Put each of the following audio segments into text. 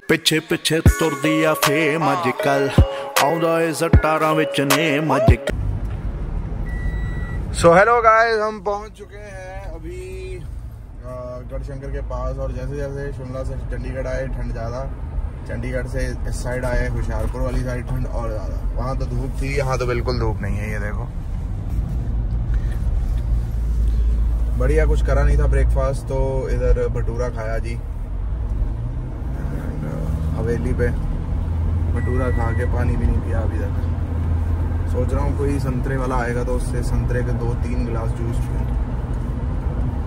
ਪਿੱਛੇ ਪਿੱਛੇ ਤੁਰਦੀ ਆ ਫੇਮ ਅੱਜ ਕੱਲ ਆਉਂਦਾ ਏ ਸਟਾਰਾਂ ਵਿੱਚ ਨੇਮ ਅੱਜ। सो हेलो गाइस, हम पहुंच चुके हैं अभी गढ़शंकर के पास। और जैसे जैसे शिमला से चंडीगढ़ आए ठंड ज़्यादा, चंडीगढ़ से इस साइड आए होशियारपुर वाली साइड ठंड और ज़्यादा। वहाँ तो धूप थी, यहाँ तो बिल्कुल धूप नहीं है। ये देखो बढ़िया, कुछ करा नहीं था ब्रेकफास्ट, तो इधर भटूरा खाया जी हवेली पे। भटूरा खा के पानी भी नहीं पिया अभी तक। सोच रहा हूँ कोई संतरे वाला आएगा तो उससे संतरे के 2-3 गिलास जूस पीऊँ।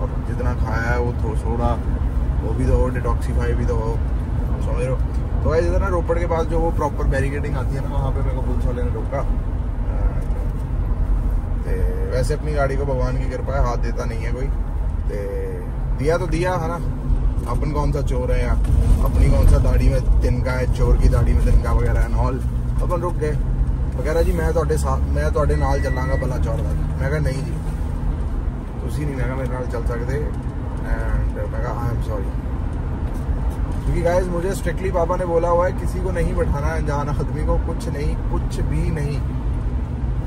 और जितना खाया है वो तो सोडा वो भी तो हो, डिटॉक्सीफाई भी तो हो, समझ रहे हो। तो भाई इधर ना रोपड़ के पास जो वो प्रॉपर बैरिकेडिंग आती है ना, वहाँ पे मेरे को पुलिस वाले ने रोका। वैसे अपनी गाड़ी को भगवान की कृपा है, हाथ देता नहीं है कोई। दिया तो दिया है ना, अपन कौन सा चोर है यहाँ, अपनी कौन सा दाढ़ी में तिनका है, चोर की दाढ़ी में तिनका वगैरह है नॉल। अपन रुक गए, वगैरह जी मैं ਤੁਹਾਡੇ ਨਾਲ ਚੱਲਾਂਗਾ भला चौर तक। मैं कहा नहीं जी तुसी नहीं, मैं मेरे नाल चल सकते। एंड मैं कहा आई एम सॉरी, क्योंकि गाइस मुझे स्ट्रिक्टली पापा ने बोला हुआ है किसी को नहीं बैठाना है अनजान आदमी को, कुछ नहीं, कुछ भी नहीं,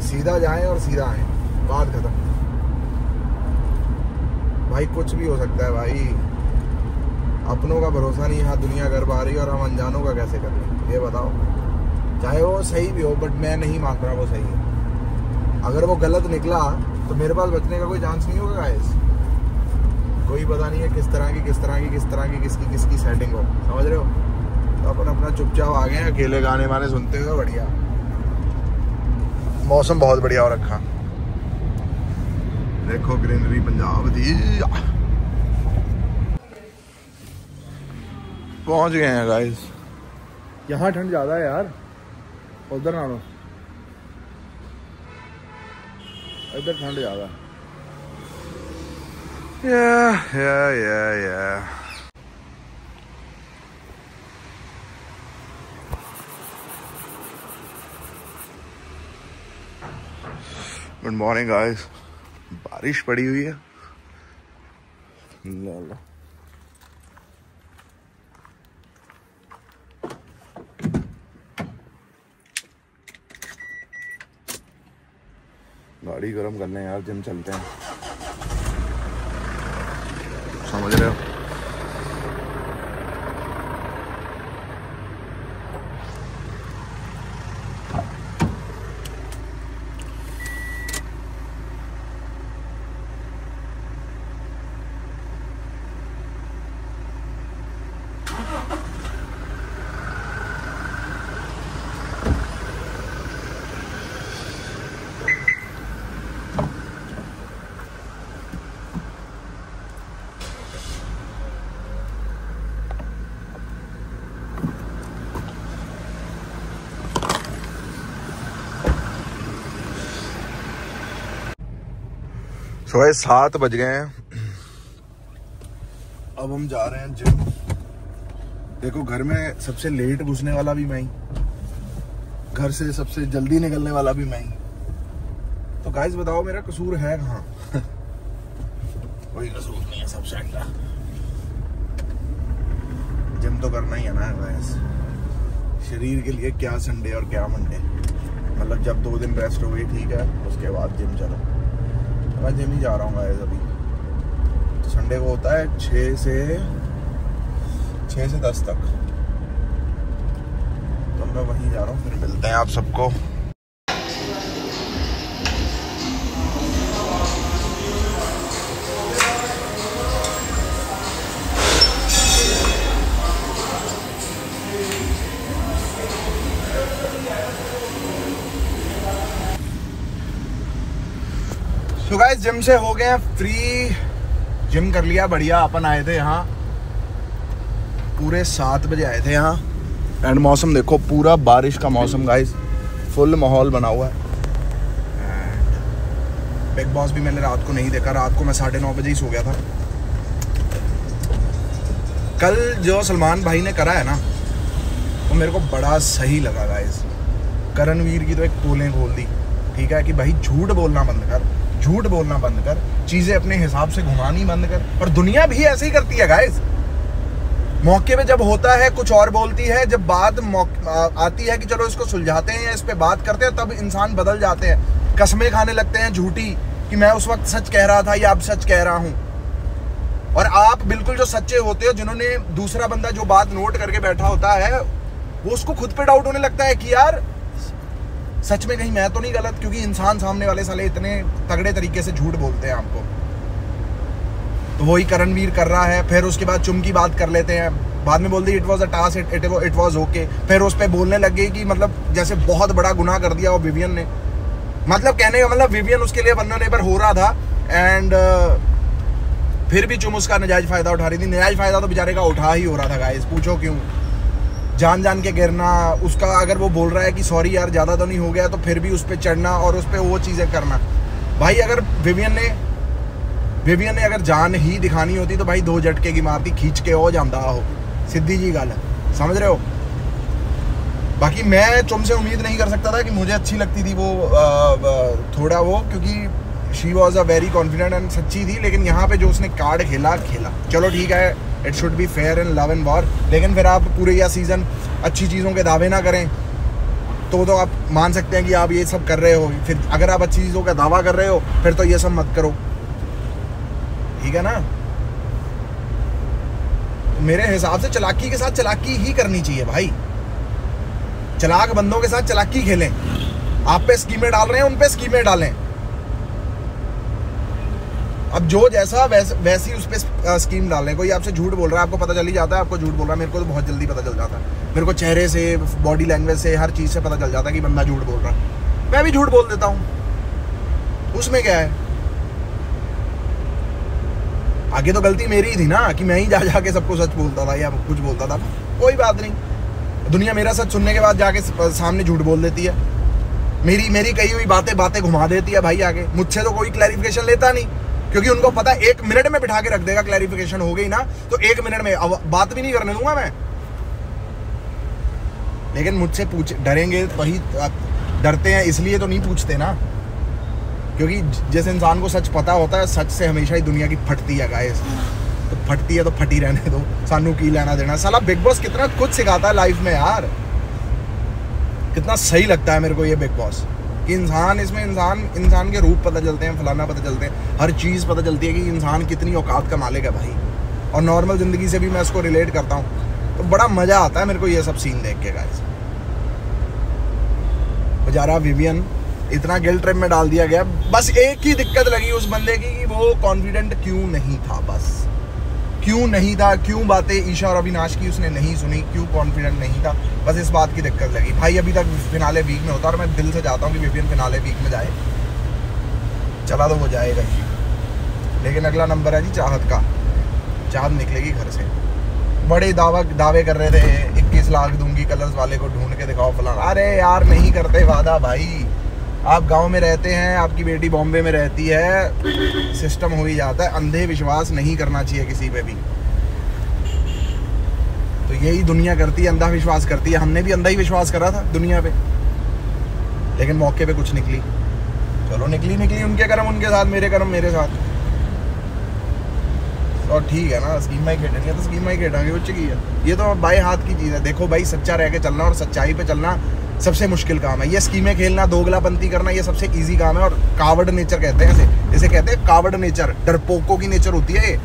सीधा जाएं और सीधा आए, बात खत्म। भाई कुछ भी हो सकता है भाई, अपनों का भरोसा नहीं। यहाँ दुनिया कर पा रही है और हम अनजानों का कैसे कर लें, ये बताओ। चाहे वो सही भी हो, बट मैं नहीं मान रहा वो सही है। अगर वो गलत निकला तो मेरे पास बचने का कोई चांस नहीं होगा गाइस। कोई पता नहीं है किस तरह की किसकी सेटिंग हो, समझ रहे हो। तो अपन अपना चुपचाप आ गए, अकेले गाने वाने सुनते हुए। बढ़िया मौसम बहुत बढ़िया हो रखा, देखो ग्रीनरी पंजाब दी। पहुंच गए हैं गाइस। यहाँ ठंड ज्यादा है यार, उधर ना लो, इधर ठंड ज्यादा। या गुड मॉर्निंग गाइस। बारिश पड़ी हुई है, ला गाड़ी गर्म करने यार, जिम चलते हैं, समझ रहे हो। सुबह 7 बज गए हैं, अब हम जा रहे हैं जिम। देखो घर में सबसे लेट घुसने वाला भी मैं ही, घर से सबसे जल्दी निकलने वाला भी मैं ही। तो गाइस बताओ मेरा कसूर है कहाँ? कोई कसूर नहीं है, सब सेट है। जिम तो करना ही है ना गाइस, शरीर के लिए क्या संडे और क्या मंडे। मतलब जब 2 दिन रेस्ट हो गई ठीक है, उसके बाद जिम चलो। मैं जिम ही जा रहा हूँ गाइस अभी। तो संडे को होता है 6 से 10 तक, तो मैं वहीं जा रहा हूँ। फिर मिलते हैं आप सबको। तो गाइस जिम से हो गए फ्री, जिम कर लिया बढ़िया। अपन आए थे यहाँ पूरे 7 बजे आए थे यहाँ। एंड मौसम देखो, पूरा बारिश का मौसम गाइस, फुल माहौल बना हुआ है। बिग बॉस भी मैंने रात को नहीं देखा, रात को मैं 9:30 बजे ही सो गया था। कल जो सलमान भाई ने करा है ना, वो मेरे को बड़ा सही लगा गाइस। करणवीर की तो एक पोलें खोल दी, ठीक है, कि भाई झूठ बोलना बंद कर, झूठ बोलना बंद कर, चीजें अपने हिसाब से घुमानी बंद कर। और दुनिया भी ऐसे ही करती है गाइस। मौके पे जब होता है कुछ और बोलती है, जब बात आती है कि चलो इसको सुलझाते हैं या इस पे बात करते हैं, तब इंसान बदल जाते हैं, कसमें खाने लगते हैं झूठी कि मैं उस वक्त सच कह रहा था या अब सच कह रहा हूं। और आप बिल्कुल जो सच्चे होते हो, जिन्होंने दूसरा बंदा जो बात नोट करके बैठा होता है, वो उसको खुद पे डाउट होने लगता है कि यार सच में कहीं मैं तो नहीं गलत, क्योंकि इंसान सामने वाले साले इतने तगड़े तरीके से झूठ बोलते हैं आपको। तो वही करणवीर कर रहा है। फिर उसके बाद चुम की बात कर लेते हैं, बाद में बोल दी it was a task, it was okay. फिर उस पर बोलने लग गई कि मतलब जैसे बहुत बड़ा गुनाह कर दिया वो विवियन ने। मतलब कहने का मतलब विवियन उसके लिए बन्ना नेबर हो रहा था, एंड फिर भी चुम उसका नजायज फायदा उठा रही थी। नजायज फायदा तो बेचारे का उठा ही हो रहा था गाइस, पूछो क्यों। जान जान के गिरना उसका, अगर वो बोल रहा है कि सॉरी यार ज़्यादा तो नहीं हो गया, तो फिर भी उस पर चढ़ना और उस पर वो चीज़ें करना। भाई अगर विवियन ने अगर जान ही दिखानी होती तो भाई 2 झटके की मारती, खींच के हो जाता हो, सीधी जी गल है, समझ रहे हो। बाकी मैं तुमसे उम्मीद नहीं कर सकता था कि मुझे अच्छी लगती थी वो थोड़ा वो, क्योंकि she was a very confident and सच्ची थी। लेकिन यहाँ पे जो उसने कार्ड खेला, चलो ठीक है, it should be fair in love and war. लेकिन फिर आप पूरे या सीज़न अच्छी चीज़ों के दावे ना करें तो आप मान सकते हैं कि आप ये सब कर रहे हो। फिर अगर आप अच्छी चीज़ों का दावा कर रहे हो, फिर तो ये सब मत करो, ठीक है ना। तो मेरे हिसाब से चालाकी के साथ चालाकी ही करनी चाहिए भाई। चालाक बंदों के साथ चालाकी खेलें। आप पे स्कीमें डाल रहे हैं, उन पे स्कीमें डालें। अब जो जैसा वैसी उस पर स्कीम डाल रहे हैं। कोई आपसे झूठ बोल रहा है, आपको पता चल ही जाता है आपको झूठ बोल रहा है। मेरे को तो बहुत जल्दी पता चल जाता है, मेरे को चेहरे से, बॉडी लैंग्वेज से, हर चीज़ से पता चल जाता है कि बंदा झूठ बोल रहा है। मैं भी झूठ बोल देता हूँ, उसमें क्या है। आगे तो गलती मेरी ही थी ना कि मैं ही जाके सबको सच बोलता था या कुछ बोलता था। कोई बात नहीं, दुनिया मेरा सच सुनने के बाद जाके सामने झूठ बोल देती है। मेरी कही हुई बातें घुमा देती है भाई आगे। मुझसे तो कोई क्लैरिफिकेशन लेता नहीं, क्योंकि उनको पता है 1 मिनट में बिठा के रख देगा। क्लैरिफिकेशन हो गई ना तो 1 मिनट में, अब बात भी नहीं करने दूंगा मैं। लेकिन मुझसे डरेंगे, वही डरते हैं इसलिए तो नहीं पूछते ना, क्योंकि जिस इंसान को सच पता होता है, सच से हमेशा ही दुनिया की फटती है गाइस। तो फटती है तो फटी रहने दो, सानू की लेना देना। साला बिग बॉस कितना कुछ सिखाता है लाइफ में यार। कितना सही लगता है मेरे को ये बिग बॉस, कि इसमें इंसान के रूप पता चलते हैं, फलाना पता चलते हैं, हर चीज़ पता चलती है कि इंसान कितनी औकात का मालिक है भाई। और नॉर्मल ज़िंदगी से भी मैं इसको रिलेट करता हूँ, तो बड़ा मज़ा आता है मेरे को ये सब सीन देख के गाइस। बेचारा विवियन इतना गिल्ट ट्रिप में डाल दिया गया। बस एक ही दिक्कत लगी उस बंदे की कि वो कॉन्फिडेंट क्यों नहीं था। बस क्यों नहीं था, क्यों बातें ईशा और अविनाश की उसने नहीं सुनी, क्यों कॉन्फिडेंट नहीं था, बस इस बात की दिक्कत लगी भाई। अभी तक फिनाले वीक में होता और मैं दिल से चाहता हूँ कि विवियन फिनाले वीक में जाए, चला तो वो जाएगा ही। लेकिन अगला नंबर है जी चाहत का। चाहत निकलेगी घर से, बड़े दावे कर रहे थे 21 लाख दूंगी, कलर्स वाले को ढूंढ के दिखाओ फलाना। अरे यार नहीं करते वादा भाई, आप गांव में रहते हैं, आपकी बेटी बॉम्बे में रहती है, सिस्टम हो ही जाता है। अंधे विश्वास नहीं करना चाहिए किसी पे भी। तो यही दुनिया करती है, अंधा विश्वास करती है। हमने भी अंधा ही विश्वास करा था दुनिया पे, लेकिन मौके पे कुछ निकली। चलो निकली उनके कर्म उनके साथ, मेरे कर्म मेरे साथ। और ठीक है ना, स्कीम ही खेटेंगे तो स्कीम ही खेटेंगे, वो चाहिए। ये तो बाएं हाथ की चीज़ है। देखो भाई, सच्चा रह के चलना और सच्चाई पे चलना सबसे मुश्किल काम है। ये स्कीमें खेलना, दोगलापंती करना, ये सबसे इजी काम है। और कावड़ नेचर कहते हैं इसे कहते हैं कावड़ नेचर, डरपोकों की नेचर होती है ये।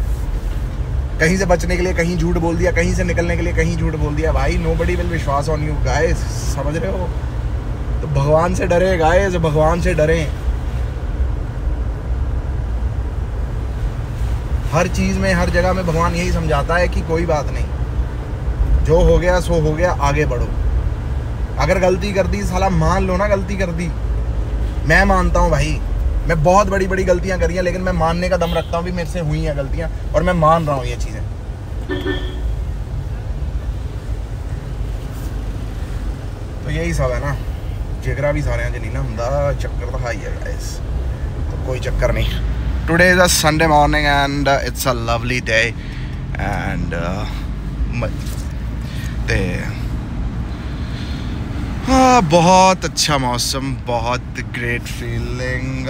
कहीं से बचने के लिए कहीं झूठ बोल दिया, कहीं से निकलने के लिए कहीं झूठ बोल दिया। भाई नोबडी विल विश्वास ऑन यू गाइस, समझ रहे हो। तो भगवान से डरे गाइस, भगवान से डरें। हर चीज़ में, हर जगह में भगवान यही समझाता है कि कोई बात नहीं, जो हो गया सो हो गया, आगे बढ़ो। अगर गलती कर दी साला मान लो ना, गलती कर दी। मैं मानता हूँ भाई, मैं बहुत बड़ी बड़ी गलतियाँ करी हैं, लेकिन मैं मानने का दम रखता हूँ भी मेरे से हुई हैं गलतियाँ, और मैं मान रहा हूँ ये चीज़ें। तो यही सब है ना, जिगरा भी सारे हैं नहीं ना हुंदा, चक्कर तो हाई है गाइस। तो कोई चक्कर नहीं। Today is a Sunday morning and it's a lovely day and बहुत अच्छा मौसम, बहुत ग्रेट फीलिंग,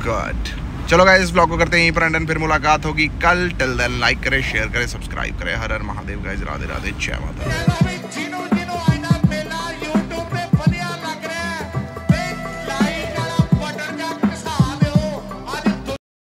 गुड। चलो गाइस इस ब्लॉग को करते हैं यहीं पर एंड, फिर मुलाकात होगी कल। टिल देन लाइक करें, शेयर करें, सब्सक्राइब करें। हर हर महादेव गाइस, राधे राधे, जय माता दी।